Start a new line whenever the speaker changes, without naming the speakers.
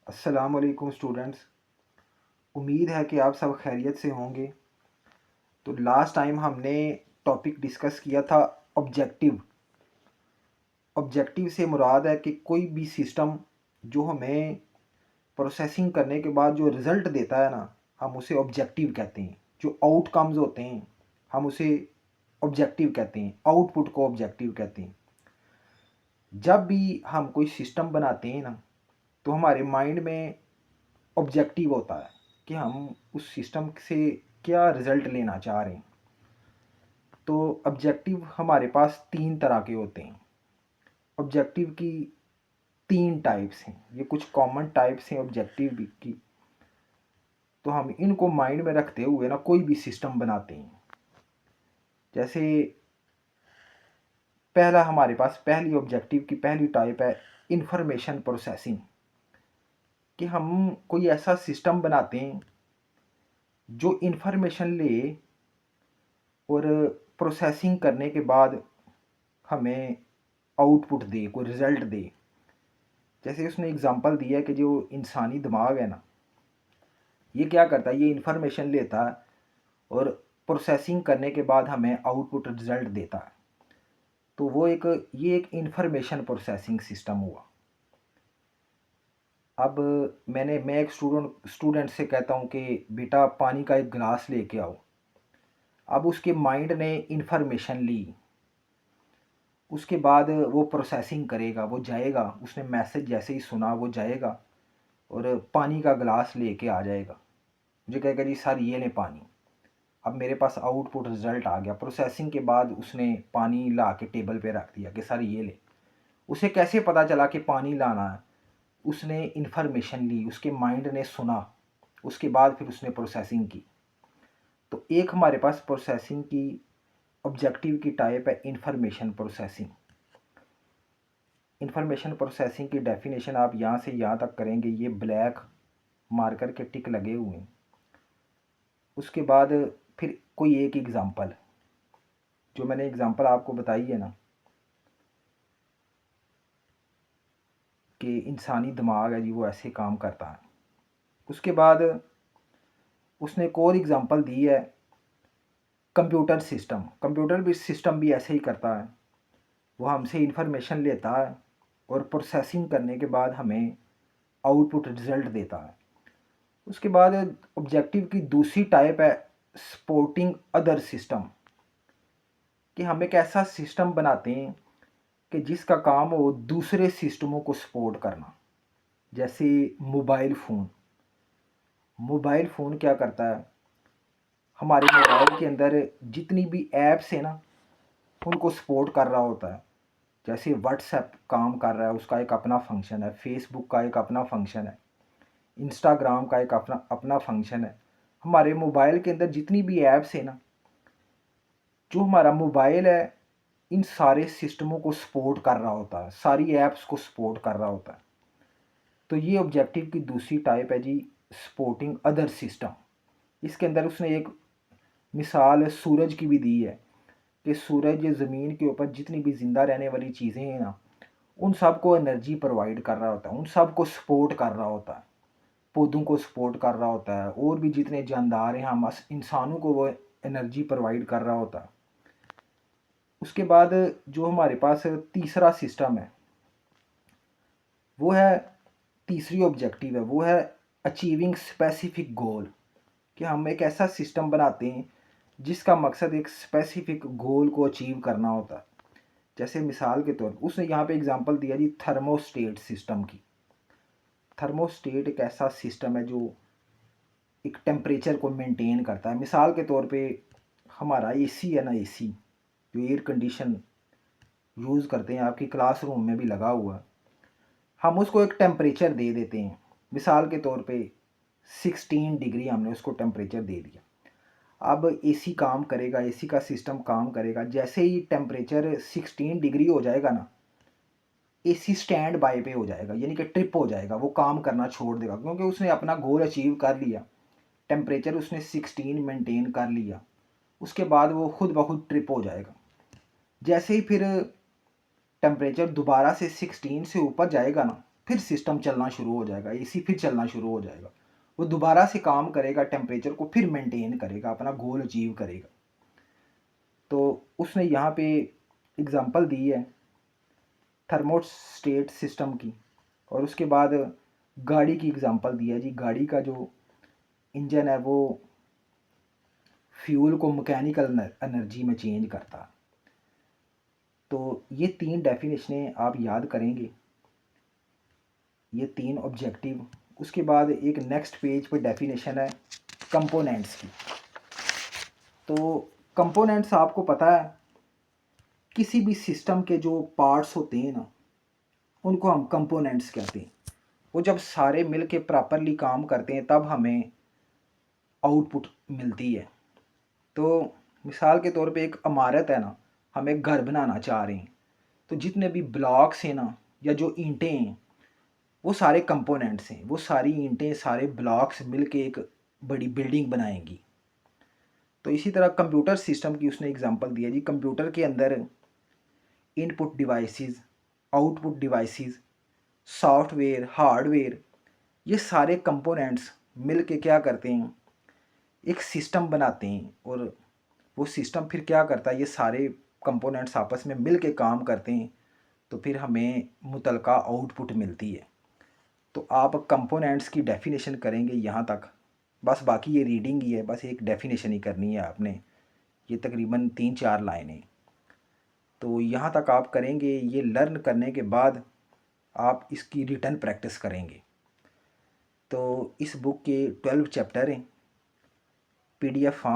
अस्सलाम वालेकुम स्टूडेंट्स। उम्मीद है कि आप सब खैरियत से होंगे। तो लास्ट टाइम हमने टॉपिक डिस्कस किया था ऑब्जेक्टिव। ऑब्जेक्टिव से मुराद है कि कोई भी सिस्टम जो हमें प्रोसेसिंग करने के बाद जो रिज़ल्ट देता है ना, हम उसे ऑब्जेक्टिव कहते हैं। जो आउटकम्स होते हैं हम उसे ऑब्जेक्टिव कहते हैं, आउटपुट को ऑब्जेक्टिव कहते हैं। जब भी हम कोई सिस्टम बनाते हैं ना, तो हमारे माइंड में ऑब्जेक्टिव होता है कि हम उस सिस्टम से क्या रिज़ल्ट लेना चाह रहे हैं। तो ऑब्जेक्टिव हमारे पास तीन तरह के होते हैं। ऑब्जेक्टिव की तीन टाइप्स हैं, ये कुछ कॉमन टाइप्स हैं ऑब्जेक्टिव की। तो हम इनको माइंड में रखते हुए ना कोई भी सिस्टम बनाते हैं। जैसे पहला हमारे पास पहली ऑब्जेक्टिव की पहली टाइप है इंफॉर्मेशन प्रोसेसिंग, कि हम कोई ऐसा सिस्टम बनाते हैं जो इंफॉर्मेशन ले और प्रोसेसिंग करने के बाद हमें आउटपुट दे, कोई रिज़ल्ट दे। जैसे उसने एग्ज़ाम्पल दिया है कि जो इंसानी दिमाग है ना, ये क्या करता है, ये इंफॉर्मेशन लेता है और प्रोसेसिंग करने के बाद हमें आउटपुट रिज़ल्ट देता है। तो ये एक इंफॉर्मेशन प्रोसेसिंग सिस्टम हुआ। अब मैं एक स्टूडेंट से कहता हूँ कि बेटा पानी का एक गिलास लेके आओ। अब उसके माइंड ने इंफॉर्मेशन ली, उसके बाद वो प्रोसेसिंग करेगा, वो जाएगा, उसने मैसेज जैसे ही सुना वो जाएगा और पानी का गिलास लेके आ जाएगा। मुझे कहेगा जी सर ये लें पानी। अब मेरे पास आउटपुट रिज़ल्ट आ गया। प्रोसेसिंग के बाद उसने पानी ला के टेबल पे रख दिया कि सर ये ले। उसे कैसे पता चला कि पानी लाना है? उसने इन्फॉर्मेशन ली, उसके माइंड ने सुना, उसके बाद फिर उसने प्रोसेसिंग की। तो एक हमारे पास प्रोसेसिंग की ऑब्जेक्टिव की टाइप है इंफॉर्मेशन प्रोसेसिंग। इंफॉर्मेशन प्रोसेसिंग की डेफिनेशन आप यहाँ से यहाँ तक करेंगे, ये ब्लैक मार्कर के टिक लगे हुए हैं। उसके बाद फिर कोई एक एग्ज़ाम्पल, जो मैंने एग्ज़ाम्पल आपको बताई है ना कि इंसानी दिमाग है जी वो ऐसे काम करता है। उसके बाद उसने एक और एग्ज़ाम्पल दी है कंप्यूटर सिस्टम। कंप्यूटर भी सिस्टम भी ऐसे ही करता है, वो हमसे इंफॉर्मेशन लेता है और प्रोसेसिंग करने के बाद हमें आउटपुट रिज़ल्ट देता है। उसके बाद ऑब्जेक्टिव की दूसरी टाइप है सपोर्टिंग अदर सिस्टम, कि हम एक ऐसा सिस्टम बनाते हैं कि जिसका काम हो दूसरे सिस्टमों को सपोर्ट करना। जैसे मोबाइल फ़ोन। मोबाइल फ़ोन क्या करता है, हमारे मोबाइल के अंदर जितनी भी ऐप्स हैं ना उनको सपोर्ट कर रहा होता है। जैसे व्हाट्सएप काम कर रहा है, उसका एक अपना फंक्शन है। फेसबुक का एक अपना फंक्शन है। इंस्टाग्राम का एक अपना अपना फंक्शन है। हमारे मोबाइल के अंदर जितनी भी ऐप्स है ना, जो हमारा मोबाइल है इन सारे सिस्टमों को सपोर्ट कर रहा होता है, सारी ऐप्स को सपोर्ट कर रहा होता है। तो ये ऑब्जेक्टिव की दूसरी टाइप है जी सपोर्टिंग अदर सिस्टम। इसके अंदर उसने एक मिसाल सूरज की भी दी है कि सूरज ज़मीन के ऊपर जितनी भी ज़िंदा रहने वाली चीज़ें हैं ना, उन सब को एनर्जी प्रोवाइड कर रहा होता है, उन सब को सपोर्ट कर रहा होता है। पौधों को सपोर्ट कर रहा होता है, और भी जितने जानदार हैं हम इंसानों को वो एनर्जी प्रोवाइड कर रहा होता है। उसके बाद जो हमारे पास तीसरा सिस्टम है वो है, तीसरी ऑब्जेक्टिव है वो है अचीविंग स्पेसिफिक गोल, कि हम एक ऐसा सिस्टम बनाते हैं जिसका मकसद एक स्पेसिफिक गोल को अचीव करना होता है। जैसे मिसाल के तौर पर उसने यहाँ पे एग्जांपल दिया जी थर्मोस्टेट सिस्टम की। थर्मोस्टेट एक ऐसा सिस्टम है जो एक टेम्परेचर को मेंटेन करता है। मिसाल के तौर पे हमारा एसी है ना, एसी जो एयर कंडीशन यूज़ करते हैं, आपकी क्लासरूम में भी लगा हुआ है, हम उसको एक टेम्परेचर दे देते हैं। मिसाल के तौर पे 16 डिग्री हमने उसको टेम्परेचर दे दिया। अब एसी काम करेगा, एसी का सिस्टम काम करेगा। जैसे ही टेम्परेचर 16 डिग्री हो जाएगा ना, एसी स्टैंड बाय पे हो जाएगा, यानी कि ट्रिप हो जाएगा, वो काम करना छोड़ देगा, क्योंकि उसने अपना गोल अचीव कर लिया। टेम्परेचर उसने 16 मेंटेन कर लिया, उसके बाद वो खुद ब खुद ट्रिप हो जाएगा। जैसे ही फिर टेम्परेचर दोबारा से 16 से ऊपर जाएगा ना, फिर सिस्टम चलना शुरू हो जाएगा, एसी फिर चलना शुरू हो जाएगा, वो दोबारा से काम करेगा, टेम्परेचर को फिर मेंटेन करेगा, अपना गोल अचीव करेगा। तो उसने यहाँ पे एग्ज़ाम्पल दी है थर्मोस्टेट सिस्टम की, और उसके बाद गाड़ी की एग्ज़ाम्पल दी है जी। गाड़ी का जो इंजन है वो फ्यूल को मैकेनिकल एनर्जी में चेंज करता है। तो ये 3 डेफिनेशनें आप याद करेंगे, ये 3 ऑब्जेक्टिव। उसके बाद एक नेक्स्ट पेज पे डेफिनेशन है कंपोनेंट्स की। तो कंपोनेंट्स आपको पता है, किसी भी सिस्टम के जो पार्ट्स होते हैं ना, उनको हम कंपोनेंट्स कहते हैं। वो जब सारे मिल के प्रॉपरली काम करते हैं तब हमें आउटपुट मिलती है। तो मिसाल के तौर पे एक इमारत है ना, हम एक घर बनाना चाह रहे हैं, तो जितने भी ब्लॉक्स हैं ना, या जो ईंटें हैं, वो सारे कंपोनेंट्स हैं। वो सारी ईंटें, सारे ब्लॉक्स मिल के एक बड़ी बिल्डिंग बनाएंगी। तो इसी तरह कंप्यूटर सिस्टम की उसने एग्जांपल दिया जी। कंप्यूटर के अंदर input devices, output devices, software, hardware, ये सारे कंपोनेंट्स मिल के क्या करते हैं, एक सिस्टम बनाते हैं। और वो सिस्टम फिर क्या करता है, ये सारे कंपोनेंट्स आपस में मिल के काम करते हैं, तो फिर हमें मुतलका आउटपुट मिलती है। तो आप कंपोनेंट्स की डेफिनेशन करेंगे यहाँ तक, बस बाकी ये रीडिंग ही है, बस एक डेफिनेशन ही करनी है आपने। ये तकरीबन 3-4 लाइनें। तो यहाँ तक आप करेंगे। ये लर्न करने के बाद आप इसकी रिटन प्रैक्टिस करेंगे। तो इस बुक के 12 चैप्टर हैं। PDF form